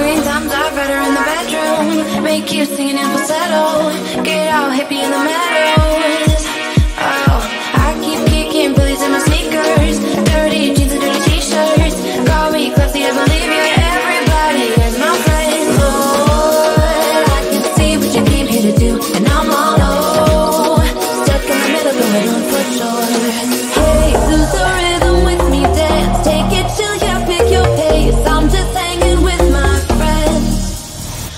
screen times are better in the bedroom. Make you singing in falsetto. Get out, hippie in the meadows. Oh, I keep kicking bullies in my sneakers. Dirty jeans and dirty t-shirts. Call me classy, I believe you. Everybody is my friend. Lord, I can see what you came here to do, and I'm all low, stuck in the middle, going on for sure. Hey, lose the rhythm with me, dance. Take it chill, yeah, pick your pace. I'm just hanging with my friends.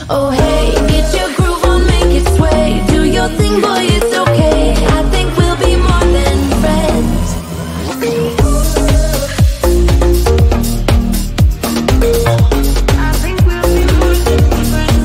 Oh hey, get your groove on, make it sway. Do your thing, boy, it's okay. I think we'll be more than friends. I think we'll be more than friends. We'll be more than friends.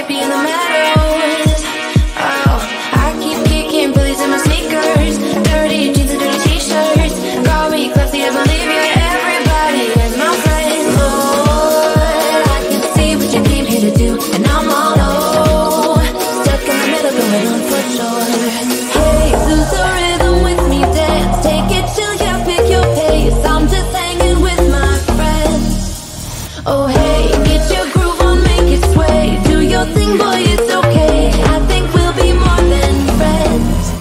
hippie in the meadows. Oh, I keep kicking billies in my sneakers, dirty jeans and dirty t-shirts. Call me classy, I believe you. Everybody is my friend. Lord, I can see what you came here to do, and I'm all low, stuck in the middle, going on for sure. Hey, lose the rhythm with me, dance, take it chill, yeah, pick your pace. I'm just hanging with my friends. Oh hey, get your groove on, make it sway. Do your thing, boy, it's okay. I think we'll be more than friends.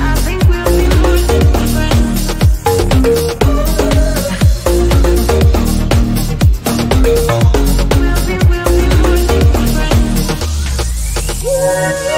I think we'll be more than friends. We'll be more than friends.